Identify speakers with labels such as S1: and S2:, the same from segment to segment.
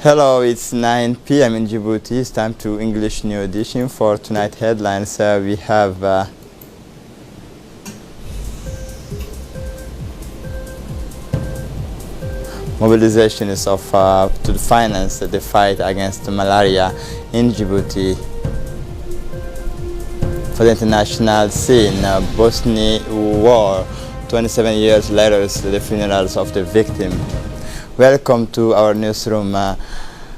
S1: Hello, it's 9 p.m. in Djibouti. It's time to English New Edition. For tonight headlines. We have mobilizations to finance the fight against malaria in Djibouti. For the international scene, Bosnia war, 27 years later, the funerals of the victim. Welcome to our newsroom.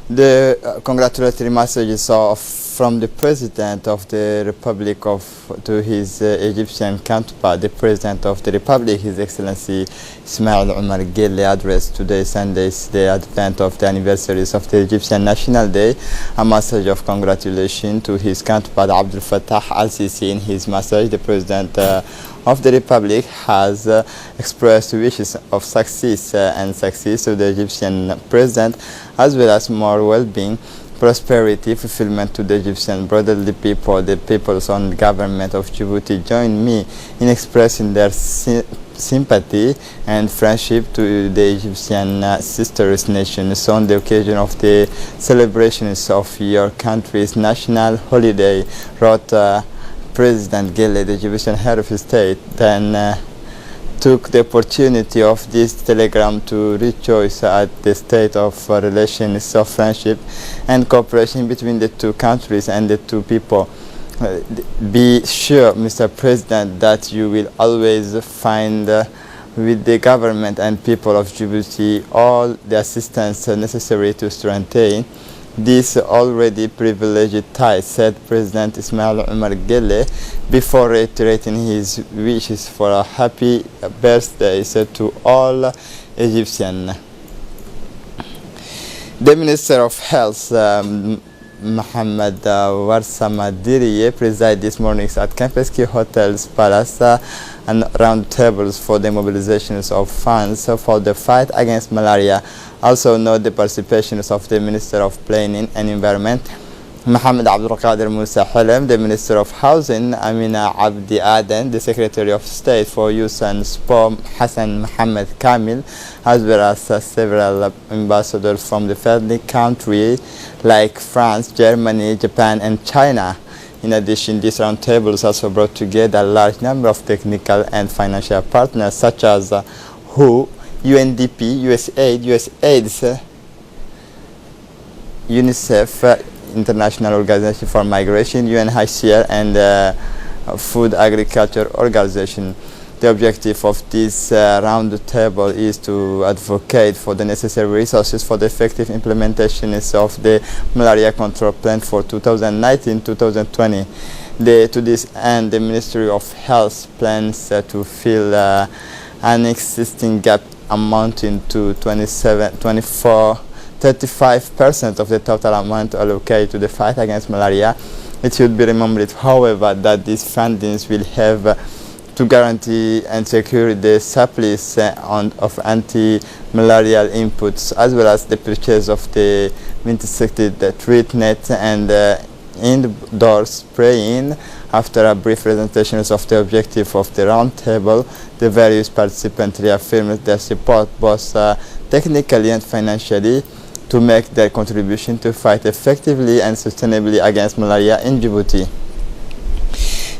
S1: The congratulatory messages from the President of the Republic to his Egyptian counterpart, the President of the Republic, His Excellency Ismail Omar Guelleh, addressed today, Sunday, the advent of the anniversaries of the Egyptian National Day. A message of congratulation to his counterpart Abdel Fattah al-Sisi. In his message, the President of the Republic has expressed wishes of success to the Egyptian President, as well as more well-being, prosperity, fulfillment to the Egyptian brotherly people. The people's own government of Djibouti join me in expressing their sympathy and friendship to the Egyptian sisters nations on the occasion of the celebrations of your country's national holiday, wrote President Guelleh, the Egyptian head of state. Then took the opportunity of this telegram to rejoice at the state of relations of friendship and cooperation between the two countries and the two people. Be sure, Mr. President, that you will always find with the government and people of Djibouti all the assistance necessary to strengthen these already privileged ties, said President Ismail Omar Guelleh, before reiterating his wishes for a happy birthday to all Egyptians. The Minister of Health, Mohammed Warsama Diriye, presided this morning at Kempinski Hotel's Palace and round tables for the mobilizations of funds for the fight against malaria. Also note the participations of the Minister of Planning and Environment, Mohammed Abdul Qadir Musa Halem, the Minister of Housing, Amina Abdi Aden, the Secretary of State for Youth and Sport, Hassan Mohammed Kamil, as well as several ambassadors from the friendly countries like France, Germany, Japan, and China. In addition, these roundtables also brought together a large number of technical and financial partners such as WHO, UNDP, USAID, UNICEF, International Organization for Migration, UNHCR, and Food Agriculture Organization. The objective of this round table is to advocate for the necessary resources for the effective implementation of the malaria control plan for 2019-2020. To this end, the Ministry of Health plans to fill an existing gap amounting to 35% of the total amount allocated to the fight against malaria. It should be remembered, however, that these fundings will have to guarantee and secure the supplies of anti-malarial inputs, as well as the purchase of the insecticide treatment and indoor spraying. After a brief presentation of the objective of the roundtable, the various participants reaffirmed their support both technically and financially to make their contribution to fight effectively and sustainably against malaria in Djibouti.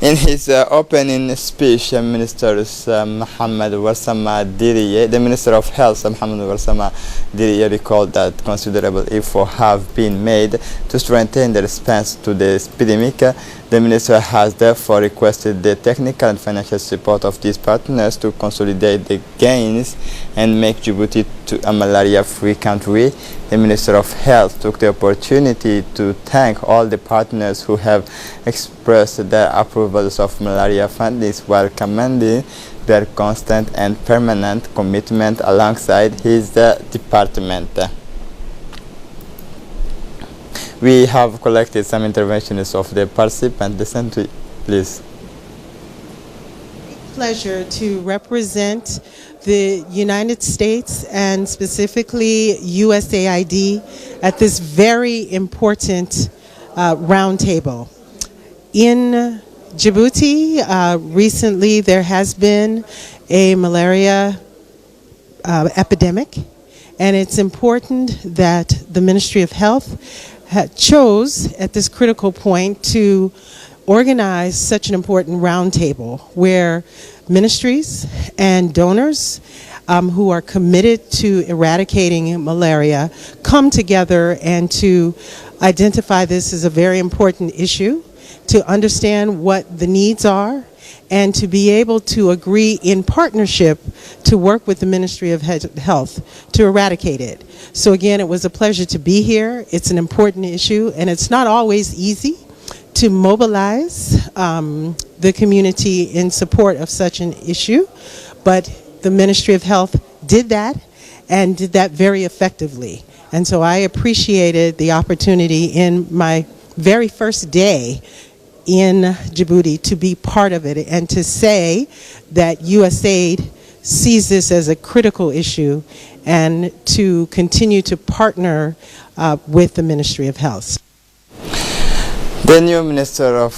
S1: In his opening speech, Ministers Mohammed Warsama Diriye, the Minister of Health, Mohammed Warsama Diriye, recalled that considerable efforts have been made to strengthen the response to the epidemic. The Minister has therefore requested the technical and financial support of these partners to consolidate the gains and make Djibouti a malaria-free country. The Minister of Health took the opportunity to thank all the partners who have expressed their approvals of malaria funding while commending their constant and permanent commitment alongside his department. We have collected some interventions of the participants. Listen to it, please.
S2: Pleasure to represent the United States and specifically USAID at this very important roundtable. In Djibouti, recently there has been a malaria epidemic, And it's important that the Ministry of Health chose at this critical point to organize such an important roundtable where ministries and donors who are committed to eradicating malaria come together and to identify this as a very important issue, to understand what the needs are, and to be able to agree in partnership to work with the Ministry of Health to eradicate it. So again, it was a pleasure to be here. It's an important issue, and it's not always easy to mobilize the community in support of such an issue, but the Ministry of Health did that and did that very effectively. And so I appreciated the opportunity in my very first day in Djibouti to be part of it and to say that USAID sees this as a critical issue and to continue to partner with the Ministry of Health.
S1: The new Minister of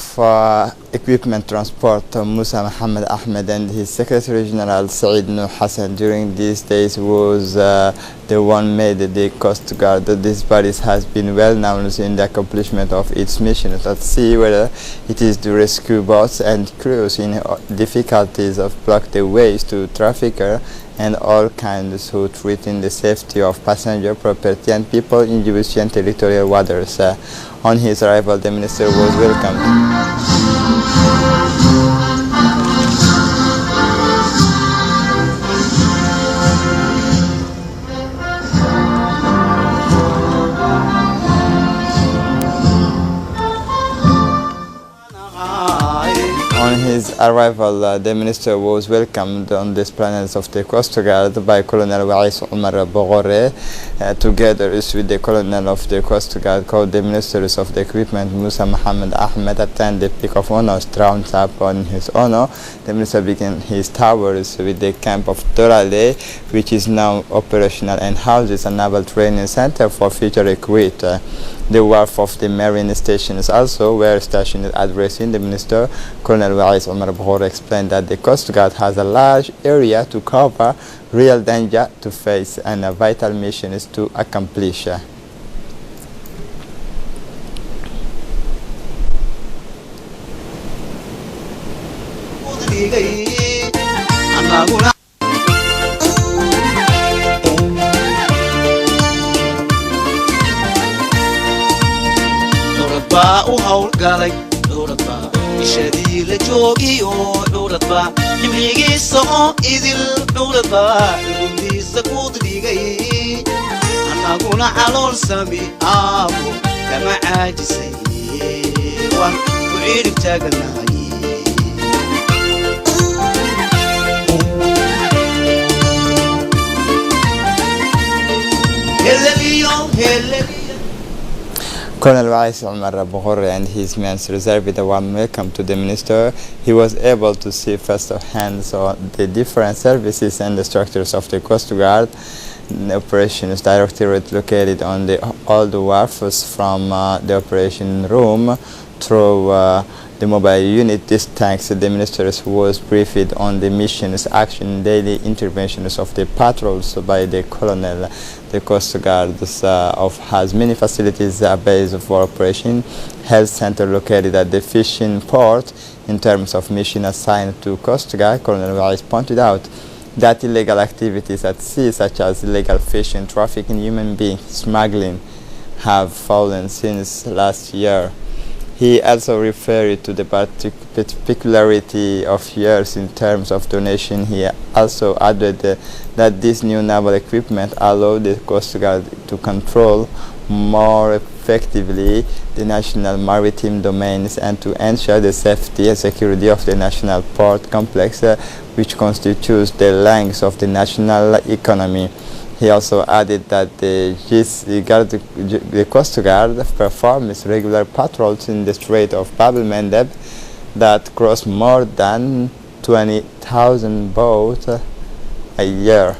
S1: Equipment Transport, Musa Mohammed Ahmed, and his Secretary General Saeed Nuh Hassan during these days was the one made the Coast Guard. This body has been well known in the accomplishment of its mission at sea, whether it is to rescue boats and crews in difficulties of block the ways to trafficker and all kinds who threaten the safety of passenger, property and people in Djiboutian territorial waters. On his arrival, the minister was welcomed. On his arrival, the minister was welcomed on the esplanade of the Coast Guard by Colonel Wais Omar Bogore, together with the Colonel of the Coast Guard, called the Ministers of the Equipment, Musa Mohammed Ahmed, attended the Peak of Honor rounds up on his honor. The minister began his towers with the camp of Dorale, which is now operational and houses a naval training center for future recruits. The wharf of the marine stations also were stationed. Addressing the minister, Colonel Wais Omar Bogore explained that the Coast Guard has a large area to cover, real danger to face, and a vital mission is to accomplish.
S3: ishadii la joogiyo dhowradba ximligiisa oo idil dhowradba dhulundiisa ku dhigay annaguna calool sami aabo kama caajisay waan ku ciidib taaganahay heleliyo
S1: Colonel Wais Omar Bogore and his men reserved a warm welcome to the minister. He was able to see first of hand the different services and the structures of the Coast Guard. The operations directorate located on all the wharfs from the operation room through the mobile unit. This thanks the ministers was briefed on the missions, action, daily interventions of the patrols by the colonel. The Coast Guard has many facilities based for operation. Health center located at the fishing port. In terms of mission assigned to Coast Guard, Colonel Wais pointed out that illegal activities at sea, such as illegal fishing, trafficking human beings, smuggling, have fallen since last year. He also referred to the particularity of years in terms of donation. He also added that this new naval equipment allowed the Coast Guard to control more effectively the national maritime domains and to ensure the safety and security of the national port complex, which constitutes the lungs of the national economy. He also added that the Coast Guard performs regular patrols in the Strait of Bab el-Mandeb that cross more than 20,000 boats a year.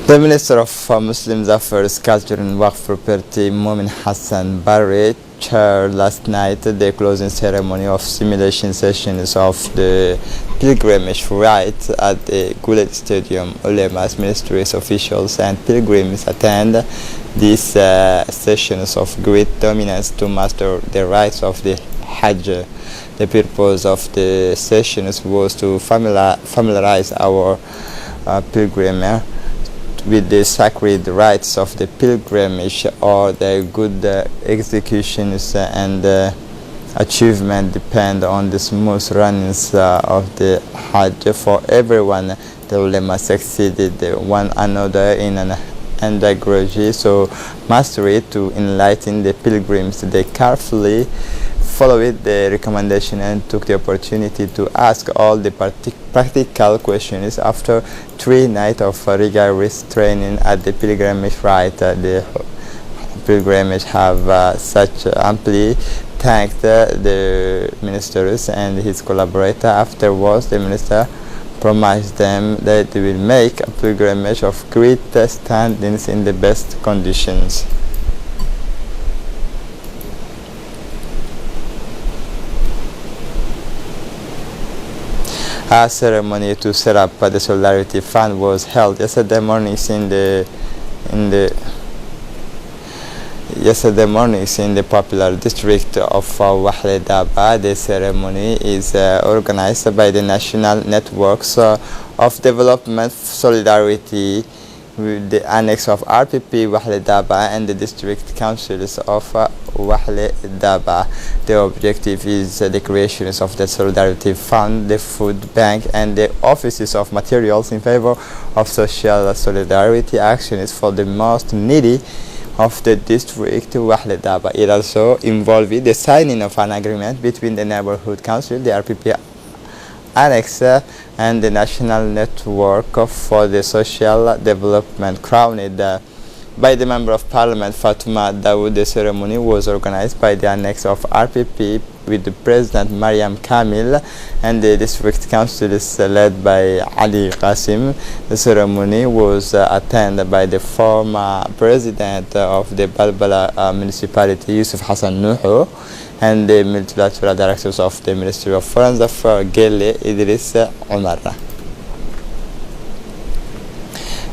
S1: The Minister of Muslim Affairs, Culture and Waqf Property, Momin Hassan Barre, chaired last night the closing ceremony of simulation sessions of the pilgrimage rite at the Guled Stadium. Ulemas, ministries, officials, and pilgrims attend these sessions of great dominance to master the rites of the Hajj. The purpose of the sessions was to familiarize our pilgrims with the sacred rites of the pilgrimage, or their good executions and achievement depend on the smooth runnings of the Hajj. For everyone, the ulema succeeded one another in an andragogy, so mastery to enlighten the pilgrims. They carefully followed the recommendation and took the opportunity to ask all the practical questions. After 3 nights of rigorous training at the pilgrimage rite, the pilgrimage have such amply thanked the ministers and his collaborator. Afterwards, the minister promised them that they will make a pilgrimage of great standings in the best conditions. A ceremony to set up the Solidarity Fund was held yesterday morning in the popular district of Wahle Daba. The ceremony is organized by the National Networks of Development Solidarity with the annex of RPP Wahle Daba and the district councils of Wahle Daba. The objective is the creation of the Solidarity Fund, the food bank, and the offices of materials in favor of social solidarity actions for the most needy of the district Wahle Daba. It also involved the signing of an agreement between the neighborhood council, the RPP annex, and the national network for the social development crowned by the Member of Parliament Fatuma Dawood. The ceremony was organized by the annex of RPP with the President Mariam Kamil and the district councils led by Ali Qasim. The ceremony was attended by the former president of the Balbala municipality, Yusuf Hassan Nuhu, and the multilateral directors of the Ministry of Foreign Affairs, Gele Idris Omar.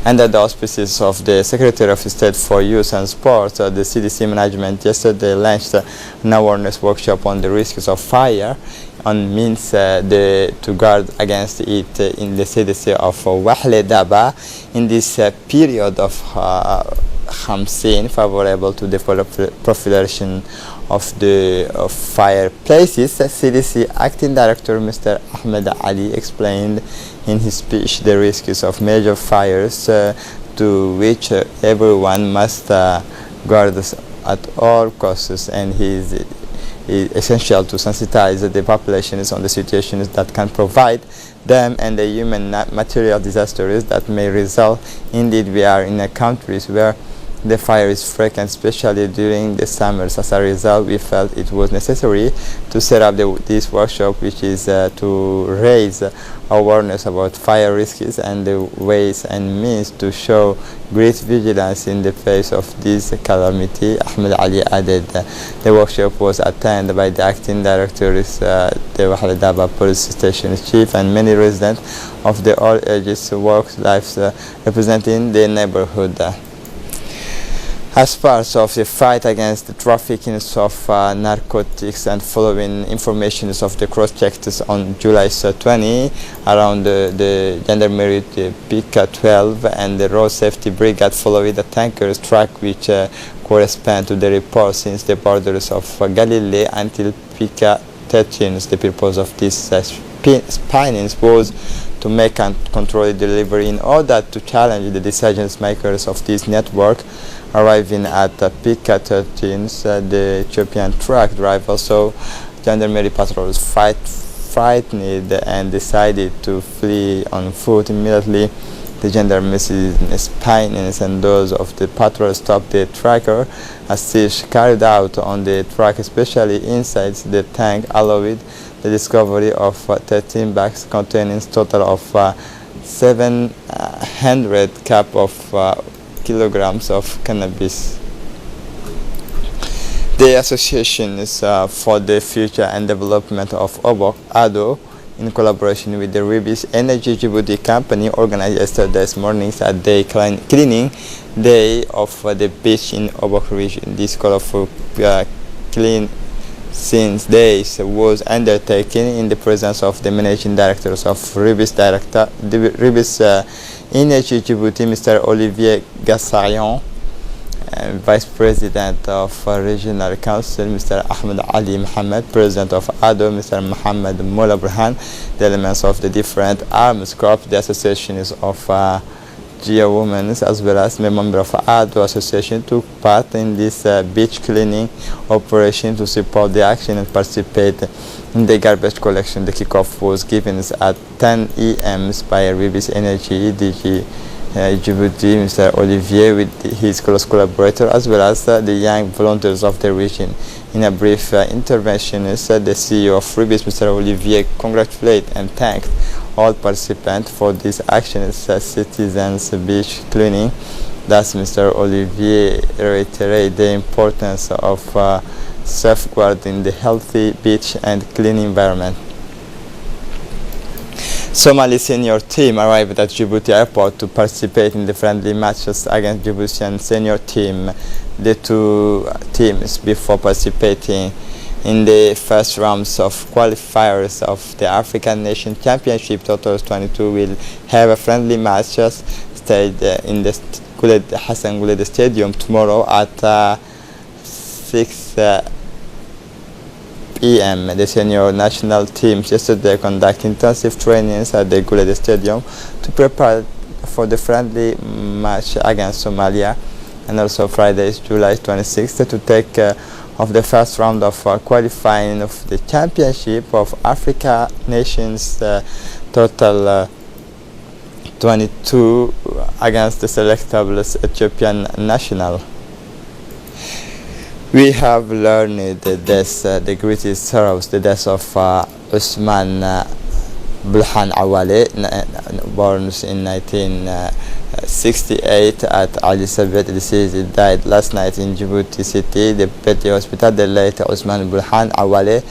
S1: Under the auspices of the Secretary of State for Youth and Sport, the CDC management yesterday launched an awareness workshop on the risks of fire and means to guard against it in the CDC of Wahle Daba. In this period of Khamsin, favorable to the proliferation of the fireplaces, CDC Acting Director Mr. Ahmed Ali explained in his speech the risks of major fires to which everyone must guard at all costs, and it is essential to sensitize the populations on the situations that can provide them and the human material disasters that may result. Indeed, we are in a countries where the fire is frequent, especially during the summers. As a result, we felt it was necessary to set up this workshop, which is to raise awareness about fire risks and the ways and means to show great vigilance in the face of this calamity. Ahmed Ali added. The workshop was attended by the acting directors, the Wahle Daba police station chief, and many residents of the all ages work lives representing the neighborhood. As part of the fight against the trafficking of narcotics and following information of the cross-checks on July 20 around the Gendarmerie PICA 12 and the Road Safety Brigade following the tanker strike, which correspond to the report since the borders of Galilee until PICA 13. The purpose of this spinning was to make and control the delivery in order to challenge the decision makers of this network. Arriving at PICA 13, the Ethiopian truck driver saw gendarmerie patrols frightened and decided to flee on foot. Immediately, the gendarmes and those of the patrol stopped the tracker. A siege carried out on the truck, especially inside the tank, allowed the discovery of 13 bags containing a total of 700 kilograms of cannabis. The association is for the future and development of Obok Ado, in collaboration with the Ribis Energy Djibouti company, organized yesterday morning a day cleaning day of the beach in Obok region. This colorful clean since days was undertaken in the presence of the managing directors of Ribis Energy Djibouti, Mr. Olivier Gassarion, Vice President of Regional Council, Mr. Ahmed Ali Mohammed, President of ADO, Mr. Mohammed Mola Burhan, the elements of the different arms corps, the associations of Gia Women, as well as the member of ADO Association, took part in this beach cleaning operation to support the action and participate in the garbage collection. The kickoff was given at 10 a.m. by Ribis Energy DG Djibouti, Mr. Olivier, with his close collaborator, as well as the young volunteers of the region. In a brief intervention, the CEO of Ribis, Mr. Olivier, congratulated and thanked all participants for this action as citizens beach cleaning. Thus, Mr. Olivier reiterated the importance of safeguarding the healthy beach and clean environment. Somali senior team arrived at Djibouti airport to participate in the friendly matches against Djiboutian senior team. The two teams, before participating in the first rounds of qualifiers of the African Nation Championship Total 22, will have a friendly matches stayed in the Hassan Guled Stadium tomorrow at 6 p.m. The senior national teams yesterday conducted intensive trainings at the Guled Stadium to prepare for the friendly match against Somalia, and also Friday, July 26th, to take of the first round of qualifying of the Championship of Africa Nations Total 22 against the selectable Ethiopian national. We have learned the greatest sorrows, the death of Usman Bulhan Awale, born in 1968 at Ali Sabet. He died last night in Djibouti City, the Petty Hospital. The late Usman Bulhan Awale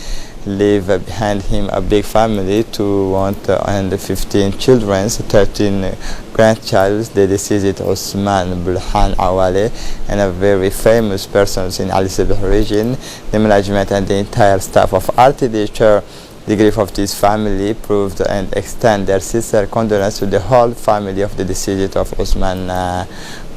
S1: leave behind him a big family, 215 children, 13 grandchildren. The deceased Usman Bulhan Awale, and a very famous person in Ali Sabah region. The management and the entire staff of RTD share the grief of this family, proved and extend their sincere condolence to the whole family of the deceased of Usman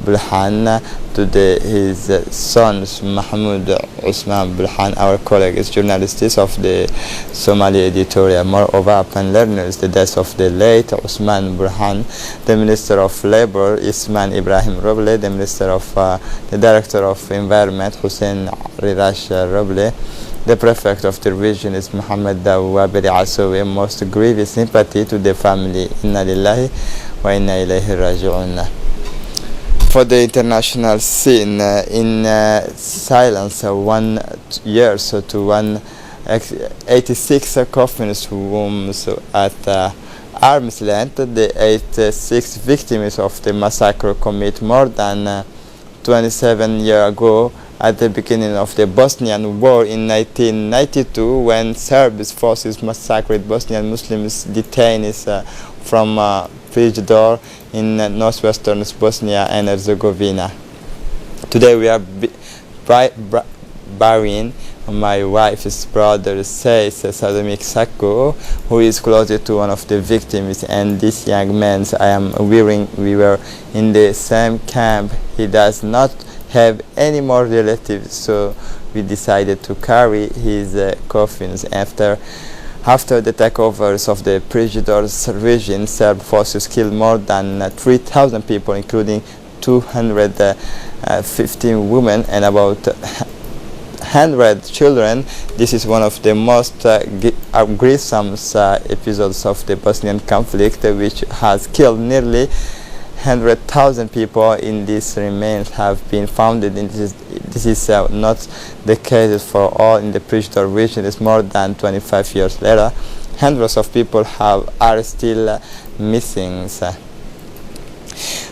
S1: Bulhan, to his sons Mahmoud Usman Bulhan, our colleagues, journalists of the Somali editorial. Moreover, upon learning the death of the late Usman Bulhan, the Minister of Labor Isman Ibrahim Roble, the Minister of the Director of Environment Hussein Rirash Roble, the Prefect of the region is Muhammad Dawabiri Asowe, most grievous sympathy to the family. Inna lillahi wa inna ilayhi raji'un. For the international scene, in silence, 1 year to 186 coffins wombs at arm's length. The 86 victims of the massacre committed more than 27 years ago, at the beginning of the Bosnian War in 1992, when Serb forces massacred Bosnian Muslims detainees from Prijedor in northwestern Bosnia and Herzegovina. Today we are burying my wife's brother, says Sadomik Sako, who is closer to one of the victims, and this young man I am wearing, we were in the same camp. He does not have any more relatives, so we decided to carry his coffins. After the takeovers of the Prijedor's region, Serb forces killed more than 3,000 people, including 215 women and about 100 children. This is one of the most gruesome episodes of the Bosnian conflict, which has killed nearly 100,000 people. In these remains have been found. This is not the case for all in the Prijedor region. It's more than 25 years later. Hundreds of people are still missing.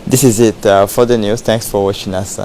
S1: This is it for the news. Thanks for watching us.